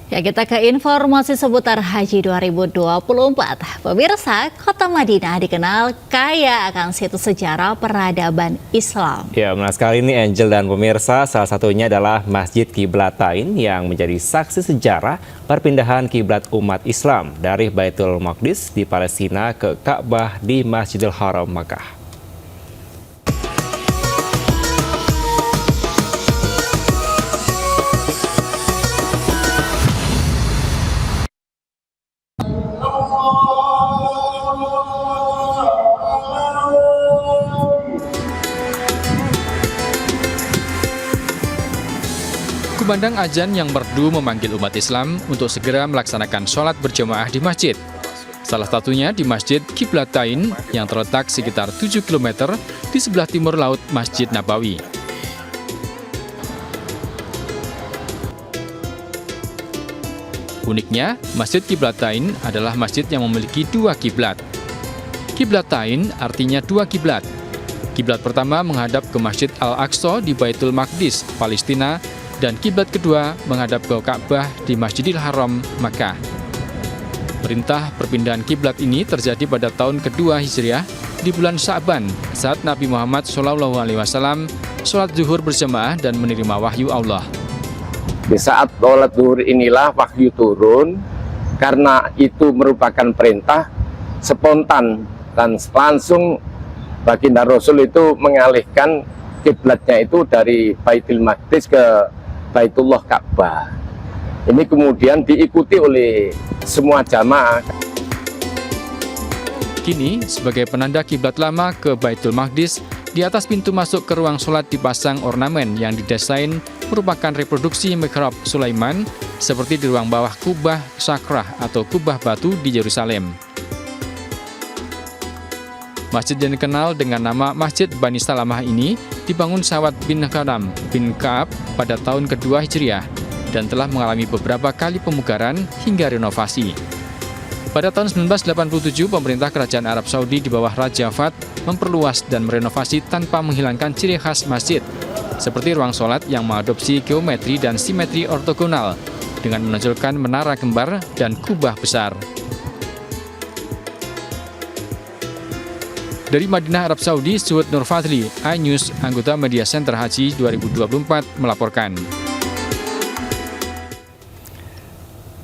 Ya, kita ke informasi seputar Haji 2024. Pemirsa, Kota Madinah dikenal kaya akan situs sejarah peradaban Islam. Ya, benar sekali ini Angel dan pemirsa, salah satunya adalah Masjid Qiblatain yang menjadi saksi sejarah perpindahan kiblat umat Islam dari Baitul Maqdis di Palestina ke Ka'bah di Masjidil Haram Makkah. Kumandang azan yang merdu memanggil umat Islam untuk segera melaksanakan sholat berjamaah di masjid. Salah satunya di Masjid Qiblatain yang terletak sekitar 7 km di sebelah timur laut Masjid Nabawi. Uniknya, Masjid Qiblatain adalah masjid yang memiliki dua kiblat. Qiblatain artinya dua kiblat. Kiblat pertama menghadap ke Masjid Al-Aqsa di Baitul Maqdis, Palestina, dan kiblat kedua menghadap ke Ka'bah di Masjidil Haram, Makkah. Perintah perpindahan kiblat ini terjadi pada tahun kedua Hijriah di bulan Sya'ban saat Nabi Muhammad SAW sholat zuhur berjamaah dan menerima wahyu Allah. Di saat sholat zuhur inilah wahyu turun, karena itu merupakan perintah spontan dan langsung baginda Rasul itu mengalihkan kiblatnya itu dari Baitul Maqdis ke Baitullah Ka'bah. Ini kemudian diikuti oleh semua jamaah. Kini, sebagai penanda kiblat lama ke Baitul Maqdis, di atas pintu masuk ke ruang sholat dipasang ornamen yang didesain merupakan reproduksi mihrab Sulaiman seperti di ruang bawah kubah sakrah atau kubah batu di Yerusalem. Masjid yang dikenal dengan nama Masjid Bani Salamah ini dibangun Sa'ad bin Karam bin Ka'ab pada tahun kedua Hijriah dan telah mengalami beberapa kali pemugaran hingga renovasi. Pada tahun 1987, pemerintah Kerajaan Arab Saudi di bawah Raja Fahd memperluas dan merenovasi tanpa menghilangkan ciri khas masjid, seperti ruang sholat yang mengadopsi geometri dan simetri ortogonal dengan menonjolkan menara kembar dan kubah besar. Dari Madinah, Arab Saudi, Suud Nur Fadli, iNews, anggota Media Center Haji 2024 melaporkan.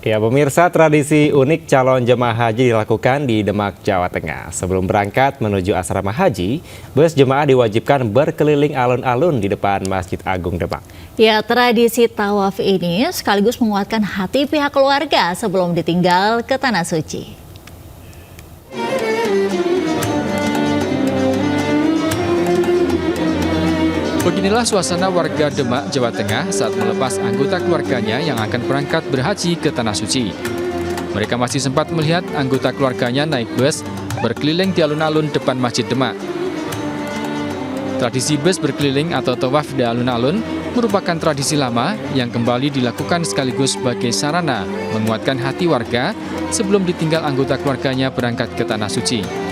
Ya, pemirsa, tradisi unik calon jemaah haji dilakukan di Demak, Jawa Tengah. Sebelum berangkat menuju asrama haji, bus jemaah diwajibkan berkeliling alun-alun di depan Masjid Agung Demak. Ya, tradisi tawaf ini sekaligus menguatkan hati pihak keluarga sebelum ditinggal ke Tanah Suci. Beginilah suasana warga Demak, Jawa Tengah saat melepas anggota keluarganya yang akan berangkat berhaji ke Tanah Suci. Mereka masih sempat melihat anggota keluarganya naik bus berkeliling di alun-alun depan Masjid Demak. Tradisi bus berkeliling atau tawaf di alun-alun merupakan tradisi lama yang kembali dilakukan sekaligus sebagai sarana menguatkan hati warga sebelum ditinggal anggota keluarganya berangkat ke Tanah Suci.